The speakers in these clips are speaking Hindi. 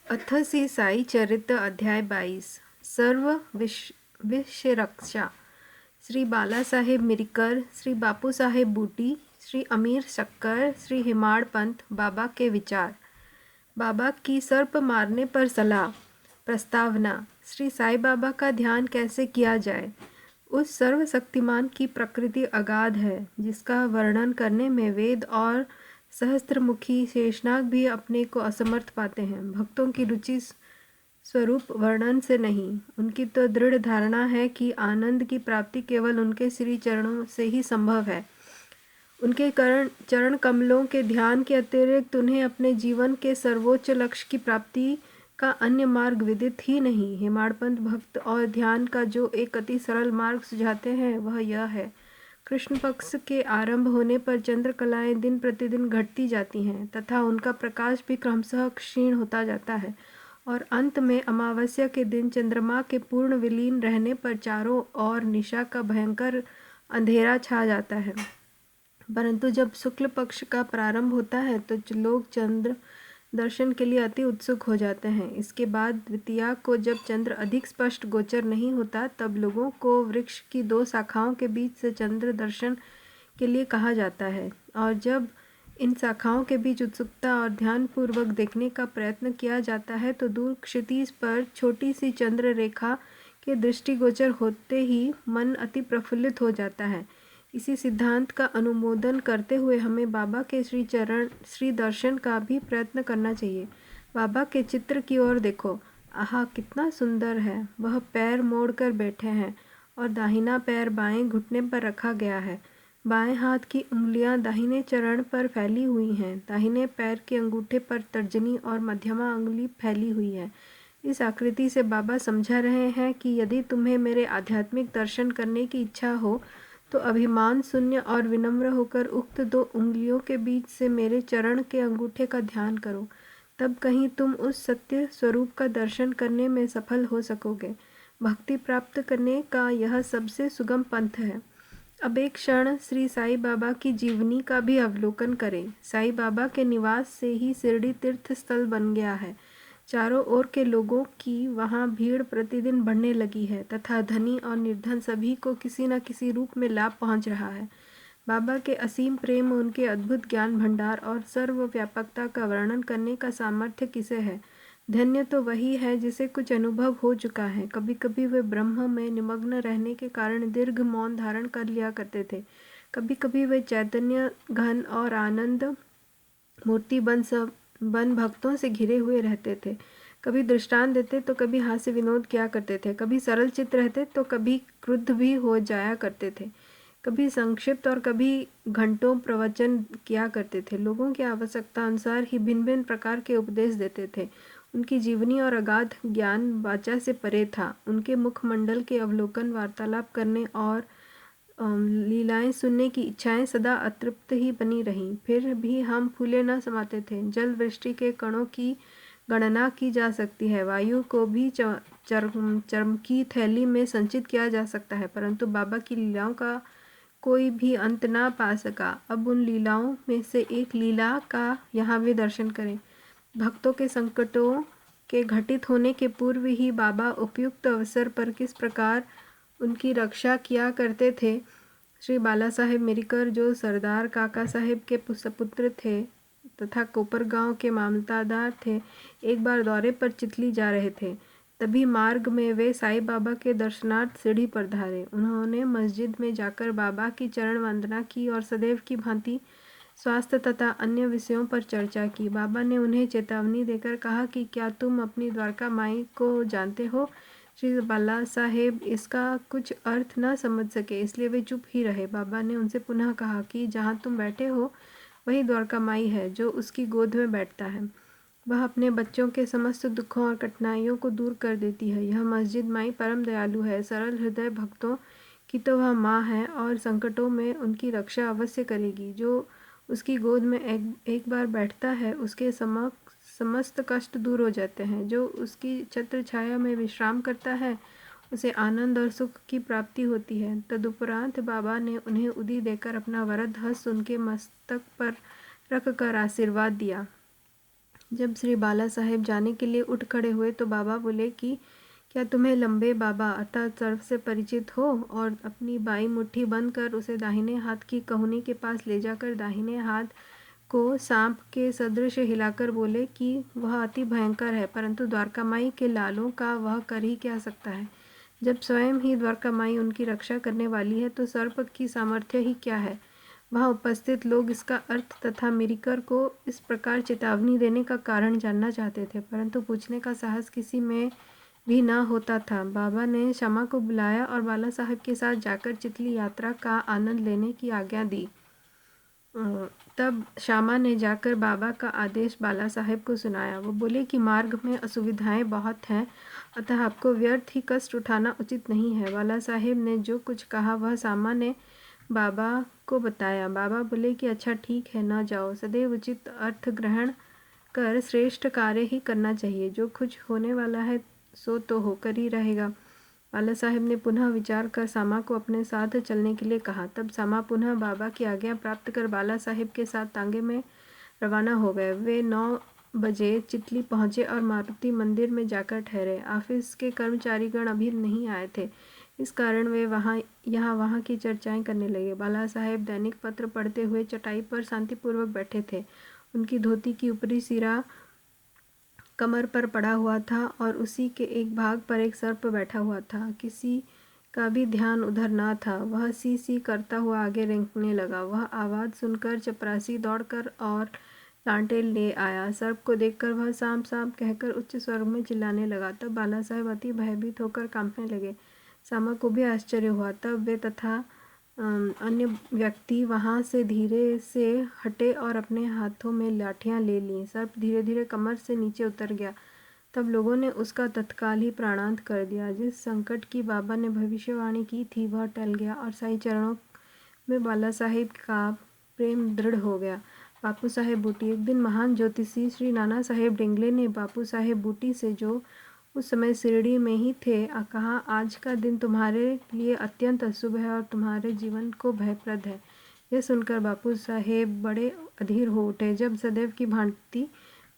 अथ सी साई चरित्र अध्याय 22 सर्व विषय रक्षा। श्री बाला साहेब मिरकर, श्री बापू साहेब बूटी, श्री अमीर शक्कर, श्री हिमाड़ पंत। बाबा के विचार। बाबा की सर्प मारने पर सलाह। प्रस्तावना। श्री साई बाबा का ध्यान कैसे किया जाए। उस सर्वशक्तिमान की प्रकृति अगाध है जिसका वर्णन करने में वेद और सहस्त्रमुखी शेषनाग भी अपने को असमर्थ पाते हैं। भक्तों की रुचि स्वरूप वर्णन से नहीं, उनकी तो दृढ़ धारणा है कि आनंद की प्राप्ति केवल उनके श्री चरणों से ही संभव है। उनके चरण कमलों के ध्यान के अतिरिक्त उन्हें अपने जीवन के सर्वोच्च लक्ष्य की प्राप्ति का अन्य मार्ग विदित ही नहीं। हेमाड़पंत भक्त और ध्यान का जो एक अति सरल मार्ग सुझाते हैं वह यह है। कृष्ण पक्ष के आरंभ होने पर चंद्रकलाएं दिन प्रतिदिन घटती जाती हैं तथा उनका प्रकाश भी क्रमशः क्षीण होता जाता है और अंत में अमावस्या के दिन चंद्रमा के पूर्ण विलीन रहने पर चारों ओर निशा का भयंकर अंधेरा छा जाता है। परंतु जब शुक्ल पक्ष का प्रारंभ होता है तो लोग चंद्र दर्शन के लिए अति उत्सुक हो जाते हैं। इसके बाद द्वितीया को जब चंद्र अधिक स्पष्ट गोचर नहीं होता तब लोगों को वृक्ष की दो शाखाओं के बीच से चंद्र दर्शन के लिए कहा जाता है और जब इन शाखाओं के बीच उत्सुकता और ध्यानपूर्वक देखने का प्रयत्न किया जाता है तो दूर क्षितिज पर छोटी सी चंद्र रेखा के दृष्टिगोचर होते ही मन अति प्रफुल्लित हो जाता है। इसी सिद्धांत का अनुमोदन करते हुए हमें बाबा के श्री दर्शन का भी प्रयत्न करना चाहिए। बाबा के चित्र की ओर देखो। आहा, कितना सुंदर है। वह पैर मोड़कर बैठे हैं और दाहिना पैर बाएं घुटने पर रखा गया है। बाएं हाथ की उंगलियां दाहिने चरण पर फैली हुई हैं। दाहिने पैर के अंगूठे पर तर्जनी और मध्यमा अंगुली फैली हुई है। इस आकृति से बाबा समझा रहे हैं कि यदि तुम्हें मेरे आध्यात्मिक दर्शन करने की इच्छा हो तो अभिमान शून्य और विनम्र होकर उक्त दो उंगलियों के बीच से मेरे चरण के अंगूठे का ध्यान करो। तब कहीं तुम उस सत्य स्वरूप का दर्शन करने में सफल हो सकोगे। भक्ति प्राप्त करने का यह सबसे सुगम पंथ है। अब एक क्षण श्री साई बाबा की जीवनी का भी अवलोकन करें। साई बाबा के निवास से ही शिरडी तीर्थ स्थल बन गया है। चारों ओर के लोगों की वहाँ भीड़ प्रतिदिन बढ़ने लगी है तथा धनी और निर्धन सभी को किसी न किसी रूप में लाभ पहुँच रहा है। बाबा के असीम प्रेम, उनके अद्भुत ज्ञान भंडार और सर्वव्यापकता का वर्णन करने का सामर्थ्य किसे है। धन्य तो वही है जिसे कुछ अनुभव हो चुका है। कभी कभी वे ब्रह्म में निमग्न रहने के कारण दीर्घ मौन धारण कर लिया करते थे। कभी कभी वे चैतन्य घन और आनंद मूर्ति बन भक्तों से घिरे हुए रहते थे। कभी दृष्टांत देते तो कभी हास्य विनोद किया करते थे। कभी सरल चित्त रहते तो कभी क्रुद्ध भी हो जाया करते थे। कभी संक्षिप्त और कभी घंटों प्रवचन किया करते थे। लोगों की आवश्यकता अनुसार ही भिन्न भिन्न प्रकार के उपदेश देते थे। उनकी जीवनी और अगाध ज्ञान वाचा से परे था। उनके मुखमंडल के अवलोकन, वार्तालाप करने और लीलाएं सुनने की इच्छाएं सदा अतृप्त ही बनी रहीं। फिर भी हम फूले न समाते थे। जल वृष्टि के कणों की गणना की जा सकती है, वायु को भी चरम की थैली में संचित किया जा सकता है, परंतु बाबा की लीलाओं का कोई भी अंत ना पा सका। अब उन लीलाओं में से एक लीला का यहाँ भी दर्शन करें। भक्तों के संकटों के घटित होने के पूर्व ही बाबा उपयुक्त अवसर पर किस प्रकार उनकी रक्षा किया करते थे। श्री बाला साहेब मिरकर, जो सरदार काका साहेब के पुत्र थे तथा कोपरगांव के मामलतदार थे, एक बार दौरे पर चितली जा रहे थे। तभी मार्ग में वे साई बाबा के दर्शनार्थ सीढ़ी पर धारे। उन्होंने मस्जिद में जाकर बाबा की चरण वंदना की और सदैव की भांति स्वास्थ्य तथा अन्य विषयों पर चर्चा की। बाबा ने उन्हें चेतावनी देकर कहा कि क्या तुम अपनी द्वारका माई को जानते हो। श्री बाला साहेब इसका कुछ अर्थ न समझ सके, इसलिए वे चुप ही रहे। बाबा ने उनसे पुनः कहा कि जहाँ तुम बैठे हो वही द्वारका माई है। जो उसकी गोद में बैठता है वह अपने बच्चों के समस्त दुखों और कठिनाइयों को दूर कर देती है। यह मस्जिद माई परम दयालु है। सरल हृदय भक्तों की तो वह माँ है और संकटों में उनकी रक्षा अवश्य करेगी। जो उसकी गोद में एक बार बैठता है उसके समस्त कष्ट दूर हो जाते हैं। जो उसकी छत्र छाया में विश्राम करता है उसे आनंद और सुख की प्राप्ति होती है। तदुपरांत बाबा ने उन्हें उदी देकर अपना वरद हस्त उनके मस्तक पर रख कर आशीर्वाद दिया। जब श्री बाला साहेब जाने के लिए उठ खड़े हुए तो बाबा बोले कि क्या तुम्हें लंबे बाबा अर्थात सर्प से परिचित हो, और अपनी बाई मुट्ठी बंद कर उसे दाहिने हाथ की कहुनी के पास ले जाकर दाहिने हाथ को सांप के सदृश हिलाकर बोले कि वह अति भयंकर है, परंतु द्वारका माई के लालों का वह कर ही क्या सकता है। जब स्वयं ही द्वारका माई उनकी रक्षा करने वाली है तो सर्प की सामर्थ्य ही क्या है। वहाँ उपस्थित लोग इसका अर्थ तथा मिरिकर को इस प्रकार चेतावनी देने का कारण जानना चाहते थे, परंतु पूछने का साहस किसी में भी न होता था। बाबा ने श्यामा को बुलाया और बाला साहब के साथ जाकर चितली यात्रा का आनंद लेने की आज्ञा दी। तब श्यामा ने जाकर बाबा का आदेश बाला साहेब को सुनाया। वो बोले कि मार्ग में असुविधाएं बहुत हैं, अतः आपको व्यर्थ ही कष्ट उठाना उचित नहीं है। बाला साहेब ने जो कुछ कहा वह श्यामा ने बाबा को बताया। बाबा बोले कि अच्छा ठीक है, न जाओ, सदैव उचित अर्थ ग्रहण कर श्रेष्ठ कार्य ही करना चाहिए। जो कुछ होने वाला है सो तो होकर ही रहेगा। बाला साहेब ने पुनः विचार कर श्यामा को अपने साथ चलने के लिए कहा। तब श्यामा पुनः बाबा की आज्ञा प्राप्त कर बाला साहेब के साथ तांगे में रवाना हो गए। वे 9 बजे चितली पहुँचे और मारुति मंदिर में जाकर ठहरे। ऑफिस के कर्मचारीगण अभी नहीं आए थे, इस कारण वे वहाँ की चर्चाएं करने लगे। बाला साहेब दैनिक पत्र पढ़ते हुए चटाई पर शांतिपूर्वक बैठे थे। उनकी धोती की ऊपरी सिरा कमर पर पड़ा हुआ था और उसी के एक भाग पर एक सर्प बैठा हुआ था। किसी का भी ध्यान उधर न था। वह सी सी करता हुआ आगे रेंकने लगा। वह आवाज़ सुनकर चपरासी दौड़कर और लांटेन ले आया। सर्प को देखकर वह सांप सांप कहकर उच्च स्वर में चिल्लाने लगा। तब बाला साहेब अति भयभीत होकर कांपने लगे। श्यामा को भी आश्चर्य हुआ। तब वे तथा अन्य व्यक्ति वहाँ से धीरे से हटे और अपने हाथों में लाठियाँ ले लीं। सर्प धीरे धीरे कमर से नीचे उतर गया। तब लोगों ने उसका तत्काल ही प्राणांत कर दिया। जिस संकट की बाबा ने भविष्यवाणी की थी वह टल गया और साई चरणों में बाला साहेब का प्रेम दृढ़ हो गया। बापू साहेब बूटी। एक दिन महान ज्योतिषी श्री नाना साहेब डेंगले ने बापू साहेब बूटी से, जो उस समय शिरडी में ही थे, कहा, आज का दिन तुम्हारे लिए अत्यंत अशुभ है और तुम्हारे जीवन को भयप्रद है। यह सुनकर बापू साहेब बड़े अधीर हो उठे। जब सदैव की भांति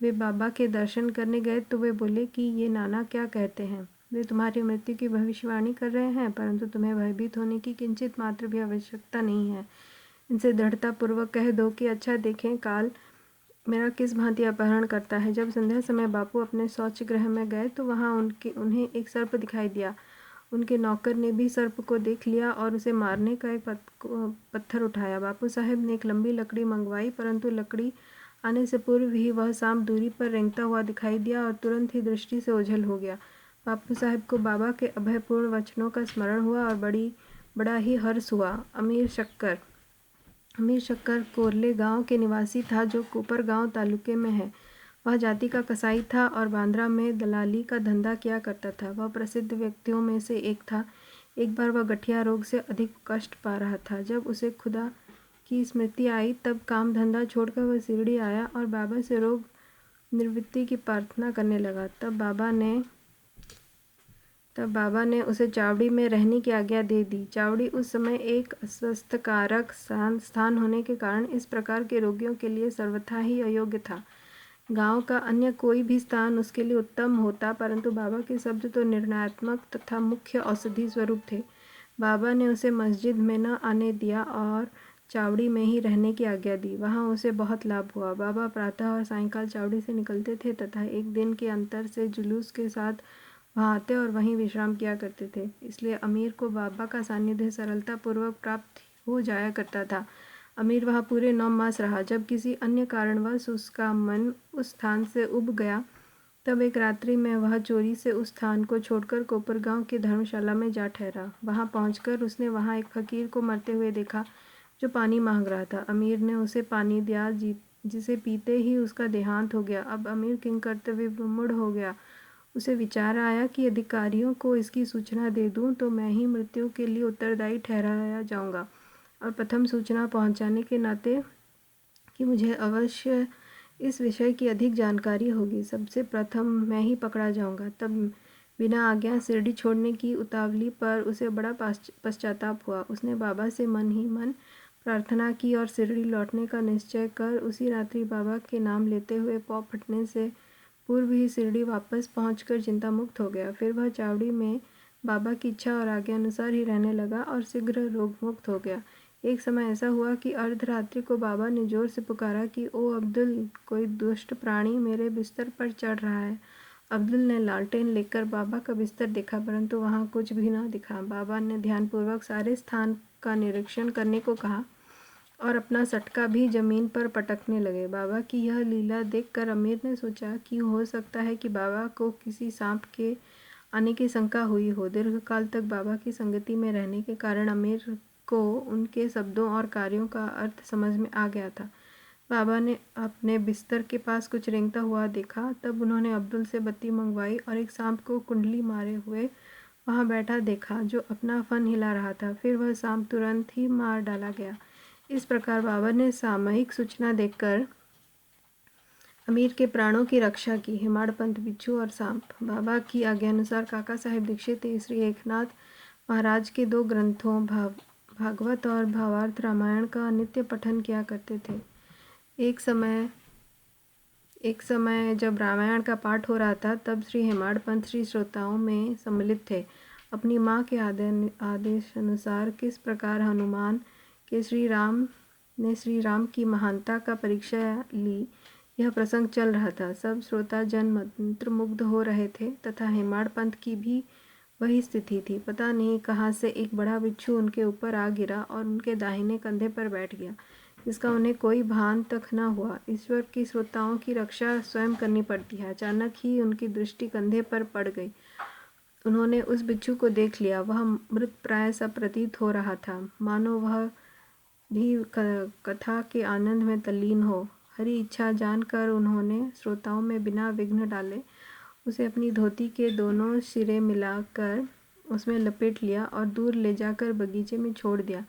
वे बाबा के दर्शन करने गए तो वे बोले कि ये नाना क्या कहते हैं। वे तुम्हारी मृत्यु की भविष्यवाणी कर रहे हैं, परंतु तुम्हें भयभीत होने की किंचित मात्र भी आवश्यकता नहीं है। इनसे दृढ़तापूर्वक कह दो कि अच्छा देखें काल मेरा किस भांति अपहरण करता है। जब संध्या समय बापू अपने शौच गृह में गए तो वहाँ उन्हें एक सर्प दिखाई दिया। उनके नौकर ने भी सर्प को देख लिया और उसे मारने का एक पत्थर उठाया। बापू साहेब ने एक लंबी लकड़ी मंगवाई, परंतु लकड़ी आने से पूर्व ही वह सांप दूरी पर रेंगता हुआ दिखाई दिया और तुरंत ही दृष्टि से ओझल हो गया। बापू साहेब को बाबा के अभयपूर्ण वचनों का स्मरण हुआ और बड़ा ही हर्ष हुआ। अमीर शक्कर कोरले गांव के निवासी था, जो कोपर गांव तालुके में है। वह जाति का कसाई था और बांद्रा में दलाली का धंधा किया करता था। वह प्रसिद्ध व्यक्तियों में से एक था। एक बार वह गठिया रोग से अधिक कष्ट पा रहा था। जब उसे खुदा की स्मृति आई तब काम धंधा छोड़कर वह शिरडी आया और बाबा से रोग निवृत्ति की प्रार्थना करने लगा। तब बाबा ने उसे चावड़ी में रहने की आज्ञा दे दी। चावड़ी उस समय एक अस्वस्थकारक स्थान होने के कारण इस प्रकार के रोगियों के लिए सर्वथा ही अयोग्य था। गांव का अन्य कोई भी स्थान उसके लिए उत्तम होता, परंतु बाबा के शब्द तो निर्णयात्मक तथा मुख्य औषधि स्वरूप थे। बाबा ने उसे मस्जिद में न आने दिया और चावड़ी में ही रहने की आज्ञा दी। वहाँ उसे बहुत लाभ हुआ। बाबा प्रातः और सायंकाल चावड़ी से निकलते थे तथा एक दिन के अंतर से जुलूस के साथ वहाँ आते और वहीं विश्राम किया करते थे। इसलिए अमीर को बाबा का सानिध्य सरलतापूर्वक प्राप्त हो जाया करता था। अमीर वहाँ पूरे 9 मास रहा। जब किसी अन्य कारणवश उसका मन उस स्थान से उब गया तब एक रात्रि में वह चोरी से उस स्थान को छोड़कर कोपरगांव की धर्मशाला में जा ठहरा। वहाँ पहुंचकर उसने वहाँ एक फकीर को मरते हुए देखा, जो पानी मांग रहा था। अमीर ने उसे पानी दिया, जिसे पीते ही उसका देहांत हो गया। अब अमीर किंकर्तव्य विमूढ़ हो गया। उसे विचार आया कि अधिकारियों को इसकी सूचना दे दूं तो मैं ही मृत्यु के लिए उत्तरदायी ठहराया जाऊंगा, और प्रथम सूचना पहुंचाने के नाते कि मुझे अवश्य इस विषय की अधिक जानकारी होगी, सबसे प्रथम मैं ही पकड़ा जाऊंगा। तब बिना आज्ञा शिरडी छोड़ने की उतावली पर उसे बड़ा पश्चाताप हुआ। उसने बाबा से मन ही मन प्रार्थना की और शिरडी लौटने का निश्चय कर उसी रात्रि बाबा के नाम लेते हुए पौ फटने से पूर्व ही शिरडी वापस पहुंचकर चिंता मुक्त हो गया। फिर वह चावड़ी में बाबा की इच्छा और आज्ञा अनुसार ही रहने लगा और शीघ्र रोग मुक्त हो गया। एक समय ऐसा हुआ कि अर्धरात्रि को बाबा ने जोर से पुकारा कि ओ अब्दुल, कोई दुष्ट प्राणी मेरे बिस्तर पर चढ़ रहा है। अब्दुल ने लालटेन लेकर बाबा का बिस्तर देखा, परंतु वहां कुछ भी न दिखा। बाबा ने ध्यानपूर्वक सारे स्थान का निरीक्षण करने को कहा और अपना सटका भी जमीन पर पटकने लगे। बाबा की यह लीला देखकर अमीर ने सोचा कि हो सकता है कि बाबा को किसी सांप के आने की शंका हुई हो। दीर्घकाल तक बाबा की संगति में रहने के कारण अमीर को उनके शब्दों और कार्यों का अर्थ समझ में आ गया था। बाबा ने अपने बिस्तर के पास कुछ रेंगता हुआ देखा। तब उन्होंने अब्दुल से बत्ती मंगवाई और एक सांप को कुंडली मारे हुए वहां बैठा देखा, जो अपना फन हिला रहा था। फिर वह सांप तुरंत ही मार डाला गया। इस प्रकार बाबा ने सामयिक सूचना देकर अमीर के प्राणों की रक्षा की। हेमाडपंत, बिच्छू और सांप। बाबा की आज्ञानुसार काका साहेब दीक्षित श्री एकनाथ महाराज के 2 ग्रंथों भागवत और भावार्थ रामायण का नित्य पठन किया करते थे। एक समय जब रामायण का पाठ हो रहा था, तब श्री हेमाडपंत श्री श्रोताओं में सम्मिलित थे। अपनी माँ के आदेश अनुसार किस प्रकार हनुमान के श्री राम की महानता का परीक्षा ली, यह प्रसंग चल रहा था। सब श्रोता जन मंत्रमुग्ध हो रहे थे तथा हेमाडपंत की भी वही स्थिति थी। पता नहीं कहाँ से एक बड़ा बिच्छू उनके ऊपर आ गिरा और उनके दाहिने कंधे पर बैठ गया, जिसका उन्हें कोई भान तक न हुआ। ईश्वर की श्रोताओं की रक्षा स्वयं करनी पड़ती है। अचानक ही उनकी दृष्टि कंधे पर पड़ गई। उन्होंने उस बिच्छू को देख लिया। वह मृत प्राय सा प्रतीत हो रहा था, मानो वह भी कथा के आनंद में तल्लीन हो। हरी इच्छा जानकर उन्होंने श्रोताओं में बिना विघ्न डाले उसे अपनी धोती के दोनों सिरे मिलाकर उसमें लपेट लिया और दूर ले जाकर बगीचे में छोड़ दिया।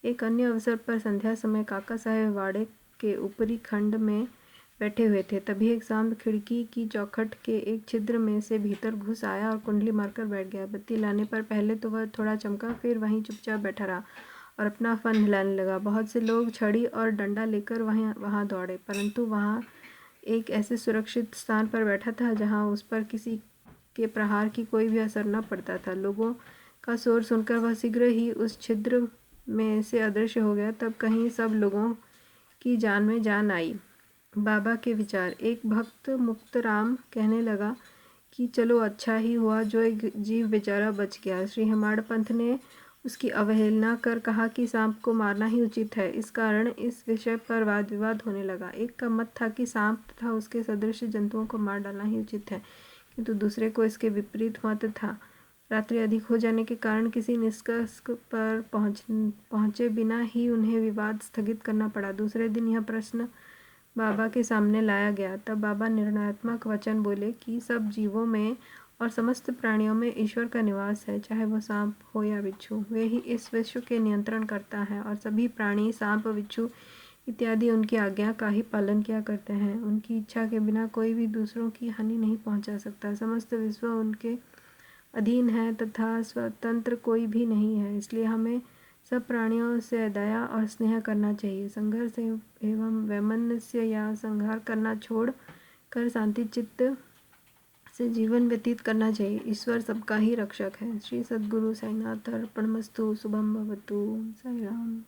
एक अन्य अवसर पर संध्या समय काका साहेब वाड़े के ऊपरी खंड में बैठे हुए थे। तभी एक सांप खिड़की की चौखट के एक छिद्र में से भीतर घुस आया और कुंडली मारकर बैठ गया। बत्ती लाने पर पहले तो वह थोड़ा चमका, फिर वहीं चुपचाप बैठा रहा और अपना फन हिलाने लगा। बहुत से लोग छड़ी और डंडा लेकर वहां दौड़े, परंतु वहां एक ऐसे सुरक्षित स्थान पर बैठा था जहां उस पर किसी के प्रहार की कोई भी असर न पड़ता था। लोगों का शोर सुनकर वह शीघ्र ही उस छिद्र में से अदृश्य हो गया। तब कहीं सब लोगों की जान में जान आई। बाबा के विचार। एक भक्त मुक्तराम कहने लगा कि चलो अच्छा ही हुआ जो एक जीव बेचारा बच गया। श्री हेमाडपंत ने उसकी अवहेलना कर कहा कि सांप को मारना ही उचित है। इस कारण इस विषय पर वाद विवाद होने लगा। एक का मत था कि सांप तथा उसके सदृश जंतुओं को मार डालना ही उचित है, किंतु दूसरे को इसके विपरीत मत था। रात्रि अधिक हो जाने के कारण किसी निष्कर्ष पर पहुंचे बिना ही उन्हें विवाद स्थगित करना पड़ा। दूसरे दिन यह प्रश्न बाबा के सामने लाया गया। तब बाबा निर्णयात्मक वचन बोले कि सब जीवों में और समस्त प्राणियों में ईश्वर का निवास है, चाहे वह सांप हो या बिच्छू। वे ही इस विश्व के नियंत्रण करता है और सभी प्राणी सांप, बिच्छू इत्यादि उनकी आज्ञा का ही पालन किया करते हैं। उनकी इच्छा के बिना कोई भी दूसरों की हानि नहीं पहुंचा सकता। समस्त विश्व उनके अधीन है तथा स्वतंत्र कोई भी नहीं है। इसलिए हमें सब प्राणियों से दया और स्नेह करना चाहिए। संघर्ष एवं वैमनस्य या संहार करना छोड़ कर शांति चित्त से जीवन व्यतीत करना चाहिए। ईश्वर सबका ही रक्षक है। श्री सद्गुरु साईनाथ अर्पणमस्तु। शुभम भवतु। साई राम।